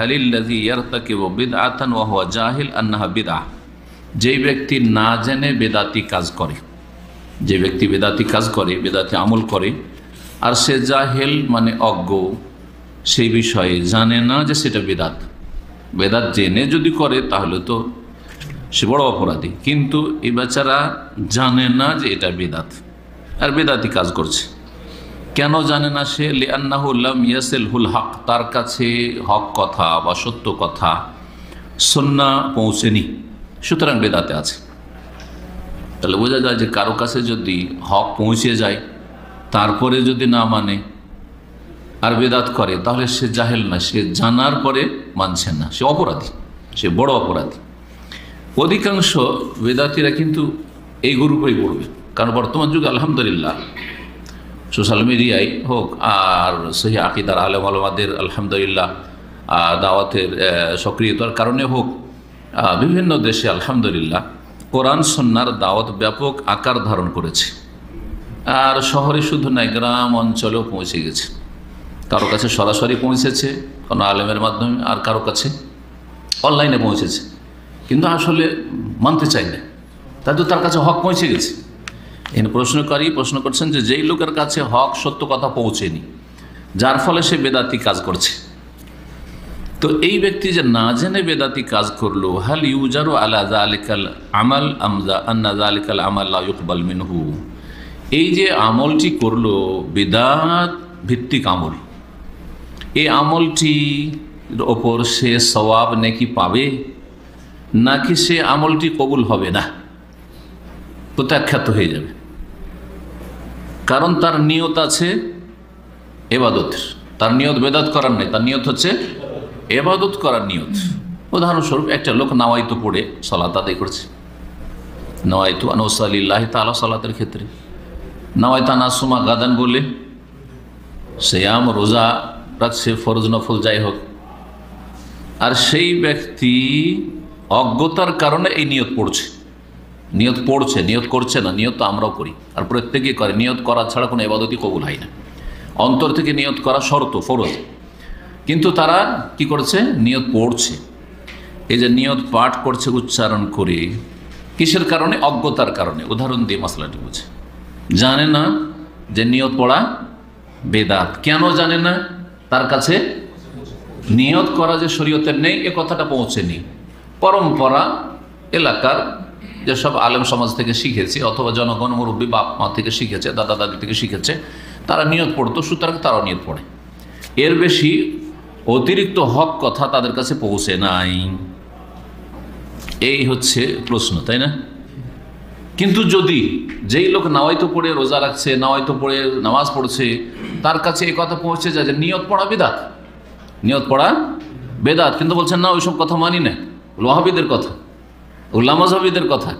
আলিল্লাযী ইয়ারতাকিবু বিদআতান ওয়া হুয়া জাহিল আন্নাহা বিদআহ, যেই ব্যক্তি না জেনে বেদাতি কাজ করে, যে ব্যক্তি বেদাতি কাজ করে, বেদাতি আমল করে, আর সে জাহেল মানে অজ্ঞ, সেই বিষয়ে জানে না যে সেটা বেদাত। বেদাত জেনে যদি করে তাহলে তো সে বড় অপরাধী, কিন্তু এই বেচারা জানে না যে এটা বেদাত আর বেদাতি কাজ করছে। কেন জানে না সে? লিআন্নাহু লাম ইয়াসিলহুল হক, তার কাছে হক কথা বা সত্য কথা সুন্নাহ পৌঁছেনি, সুতরাং বেদাতে আছে। তাহলে বোঝা যায় যে কারো কাছে যদি হক পৌঁছে যায় তারপরে যদি না মানে আর বেদাত করে, তাহলে সে জাহেল না, সে জানার পরে মানছে না, সে অপরাধী, সে বড় অপরাধী। অধিকাংশ বেদাতিরা কিন্তু এই গ্রুপেই পড়বে, কারণ বর্তমান যুগে আলহামদুলিল্লাহ সোশ্যাল মিডিয়ায় হোক আর সহি আকিদার আলেম আলমাদের আলহামদুলিল্লাহ দাওয়াতের সক্রিয়তার কারণে হোক, বিভিন্ন দেশে আলহামদুলিল্লাহ কোরআন সুন্নাহর দাওয়াত ব্যাপক আকার ধারণ করেছে। আর শহরে শুধু নয়, গ্রাম অঞ্চলেও পৌঁছে গেছে। কারো কাছে সরাসরি পৌঁছেছে কোনো আলেমের মাধ্যমে, আর কারো কাছে অনলাইনে পৌঁছেছে, কিন্তু আসলে মানতে চাই না, তাই তো তার কাছে হক পৌঁছে গেছে। এখানে প্রশ্ন করছেন যে যেই লোকের কাছে হক সত্য কথা পৌঁছেনি, যার ফলে সে বেদাতি কাজ করছে, তো এই ব্যক্তি যে না জেনে বেদাতি কাজ করলো, হাল ইউজারু আলা যালিকাল আমাল আমজা আন্না যালিকাল আমাল লা ইউকবাল মিনহু, এই যে আমলটি করলো বিদআত ভিত্তিক আমল, এই আমলটির ওপর সে সওয়াব নেকি পাবে, নাকি সে আমলটি কবুল হবে না, প্রত্যাখ্যাত হয়ে যাবে। কারণ তার নিয়ত আছে এবাদতের, তার নিয়ত বেদাত করার নেই, তার নিয়ত হচ্ছে এবাদত করার নিয়ত। উদাহরণস্বরূপ একটা লোক নাওয়াইতো পড়ে সালাত আদায় করছে, নাওয়াইতু আন উসাল্লিল্লাহি তাআলা, সালাতের ক্ষেত্রে নাওয়াইতু আন আসুমা গাদান বলে সিয়াম রোজা রাখছে, ফরজ নফল যাই হোক, আর সেই ব্যক্তি অজ্ঞতার কারণে এই নিয়ত পড়ছে, নিয়ত করছে না। নিয়ত তো আমরাও করি আর প্রত্যেকেই করে, নিয়ত করা ছাড়া কোনো ইবাদতই কবুল হয় না। অন্তর থেকে নিয়ত করা শর্ত, ফরজ, কিন্তু তারা কি করছে? নিয়ত পড়ছে। এই যে নিয়ত পাঠ করছে উচ্চারণ করে, কিসের কারণে? অজ্ঞতার কারণে। উদাহরণ দিয়ে মশলাটি বুঝে, জানে না যে নিয়ত পড়া বেদাত। কেন জানে না? তার কাছে নিয়ত করা যে শরীয়তের নেই, এ কথাটা পৌঁছেনি। পরম্পরা এলাকার যেসব আলেম সমাজ থেকে শিখেছে, অথবা জনগণ মুরব্বী বাপ মা থেকে শিখেছে, দাদা দাদি থেকে শিখেছে, তারা নিয়ত পড়তো, সুতরাং তারাও নিয়ত পড়ে। এর বেশি অতিরিক্ত হক কথা তাদের কাছে পৌঁছে নাই, এই হচ্ছে প্রশ্ন, তাই না? কিন্তু যদি যেই লোক নাওয়াইতো পড়ে রোজা রাখছে, নাওয়াইতো পড়ে নামাজ পড়ছে, তার কাছে এই কথা পৌঁছে যায় যে নিয়ত পড়া বেদাত, নিয়ত পড়া বেদাত, কিন্তু বলছেন না ওইসব কথা মানি না, ওয়াহাবীদের কথা, উলামা মাযহাবীদের কথা,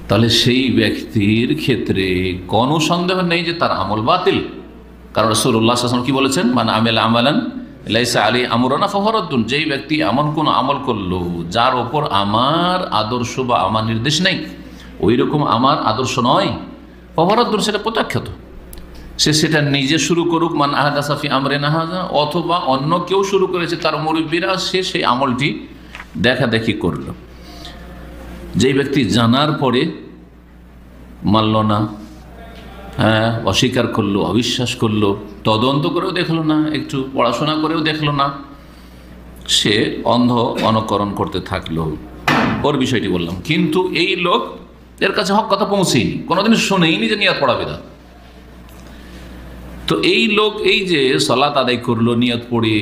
তাহলে সেই ব্যক্তির ক্ষেত্রে কোনো সন্দেহ নেই যে তার আমল বাতিল। কারণ রাসূলুল্লাহ সাল্লাল্লাহু আলাইহি ওয়াসাল্লাম কি বলেছেন? মান আমিলা আমালান লাইসা আলাইহি আমরুনা ফাহুয়া রাদ্দুন, যেই ব্যক্তি এমন কোন আমল করলো যার ওপর আমার আদর্শ বা আমার নির্দেশ নেই, ওই রকম আমার আদর্শ নয়, ফাহুয়া রাদ্দুন, সেটা প্রত্যাখ্যাত। সে সেটা নিজে শুরু করুক, মান আহদাসা ফি আমরিনা হাযা, অথবা অন্য কেউ শুরু করেছে, তার মুরব্বীরা, সে সেই আমলটি দেখাদেখি করলো। যেই ব্যক্তি জানার পরে মানল না, হ্যাঁ, অস্বীকার করলো, অবিশ্বাস করলো, তদন্ত করেও দেখলো না, একটু পড়াশোনা করেও দেখলো না, সে অন্ধ অনুকরণ করতে থাকলো, ওর বিষয়টি বললাম। কিন্তু এই লোক, এর কাছে হক কথা পৌঁছেইনি, কোনোদিন শোনেইনি যে নিয়ত পড়া বিদআত। তো এই লোক এই যে সালাত আদায় করলো, নিয়ত পড়ে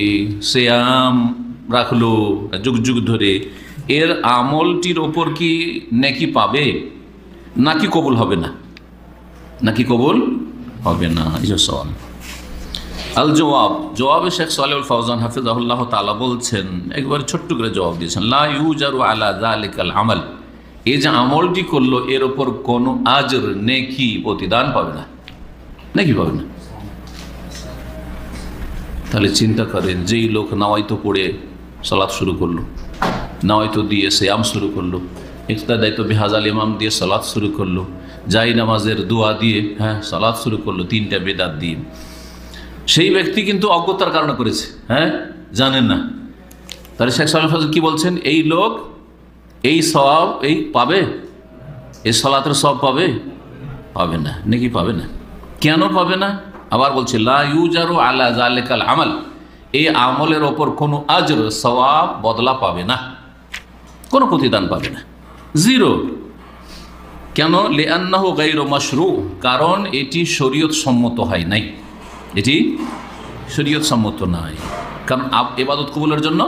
সিয়াম রাখলো যুগ যুগ ধরে, এর আমলটির ওপর কি নেকি পাবে, নাকি কবুল হবে না? নাকি কবুল হবে না, এই সওয়াল। আল জবাবে শেখ সালেহুল ফাওজান হাফিজাহুল্লাহ তাআলা বলছেন, একবার ছোট্ট করে জবাব দিয়েছেন, লা ইউজারু আলা যালিকাল আমাল, এই যে আমলটি করলো এর ওপর কোনো আজর, নেকি, প্রতিদান পাবে না, নেকি পাবে না। তাহলে চিন্তা করেন, যেই লোক নাওয়াইতো পড়ে সালাত শুরু করলো, নাওয়াইতো দিয়ে সিয়াম শুরু করলো, ইক্তাদাইতু বিহাজাল ইমাম দিয়ে সালাত শুরু করলো, জাই নামাজের দোয়া দিয়ে, হ্যাঁ, সালাত শুরু করলো, তিনটা বেদাত দিয়ে, সেই ব্যক্তি কিন্তু অজ্ঞতার কারণে করেছে, হ্যাঁ, জানেন না। তাহলে শেখ সালেহ ফাজল কি বলছেন, এই লোক এই সওয়াব এই পাবে, এই সালাতের সওয়াব পাবে? পাবে না, নাকি পাবে না? কেন পাবে না? আবার বলছে লা ইউজারু আলা যালিকাল আমাল, এই আমলের ওপর কোনো আজর সওয়াব বদলা পাবে না, কোনো প্রতিদান পাবে না, জিরো। কেন? লিআন্নাহু গায়রু মাশরু, কারণ এটি শরীয়ত সম্মত হয় নাই, এটি শরীয়ত সম্মত নয়। কারণ ইবাদত কবুলের জন্য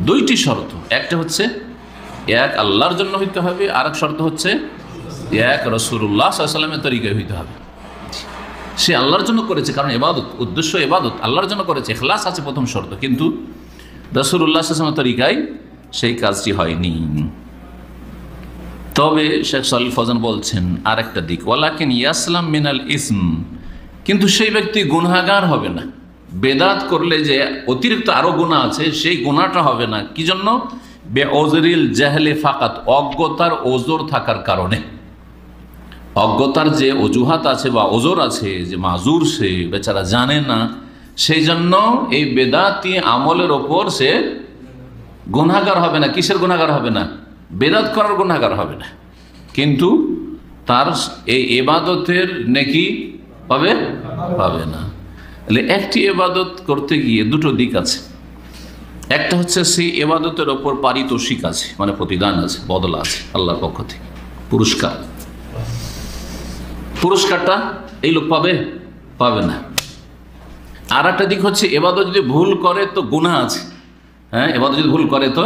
দুইটি শর্ত, একটা হচ্ছে এক আল্লাহর জন্য হইতে হবে, আর এক শর্ত হচ্ছে এক রাসূলুল্লাহ সাল্লাল্লাহু আলাইহি ওয়াসাল্লামের তরিকায় হইতে হবে। সে আল্লাহর জন্য করেছে, কারণ ইবাদত উদ্দেশ্য ইবাদত আল্লাহর জন্য করেছে, ইখলাস আছে প্রথম শর্ত, কিন্তু রাসূলুল্লাহ সাল্লাল্লাহু আলাইহি ওয়াসাল্লামের তরিকায় সেই কাজটি হয়নি। তবে শেখ সালেহ ফৌজান বলছেন আরেকটা দিক, ওয়ালাকিন ইয়াসলাম মিনাল ইসম, কিন্তু সেই ব্যক্তি গুনাহগার হবে না। বেদাত করলে যে অতিরিক্ত আরো গুনাহ আছে, সেই গুনাহটা হবে না। কি জন্য? বেওজরিল জাহলে ফাকাত, অজ্ঞতার ওজর থাকার কারণে। অজ্ঞতার যে অজুহাত আছে বা ওজর আছে, যে মাজুর সে বেচারা জানে না, সেই জন্য এই বেদাতি আমলের ওপর সে গুনাহগার হবে না। কিসের গুনাহগার হবে না? বেদাত করার গুনাহগার হবে না, কিন্তু তার এই ইবাদতের নেকি পাবে পাবে না। তাহলে একটি ইবাদত করতে গিয়ে দুটো দিক আছে। একটা হচ্ছে সেই ইবাদতের ওপর পারিতোষিক আছে, মানে প্রতিদান আছে, বদলা আছে আল্লাহর পক্ষ থেকে, পুরস্কার। পুরস্কারটা এই লোক পাবে পাবে না। আর একটা দিক হচ্ছে ইবাদত যদি ভুল করে তো গুনাহ আছে। হ্যাঁ, ইবাদত যদি ভুল করে তো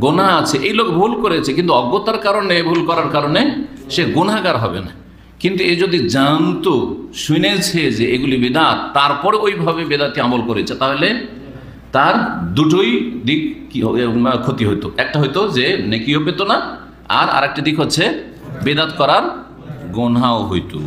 গুনাহ আছে। এই লোক ভুল করেছে, কিন্তু অজ্ঞতার কারণে, ভুল করার কারণে সে গুনাহগার হবে না। কিন্তু এ যদি জানতো, শুনেছে যে এগুলি বেদাত, তারপরে ওইভাবে বেদাতি আমল করেছে, তাহলে তার দুটোই দিক কি ক্ষতি হতো। একটা হয়তো যে নেকিও পেত না, আর আরেকটা দিক হচ্ছে বেদাত করার গুনাহও হইতো।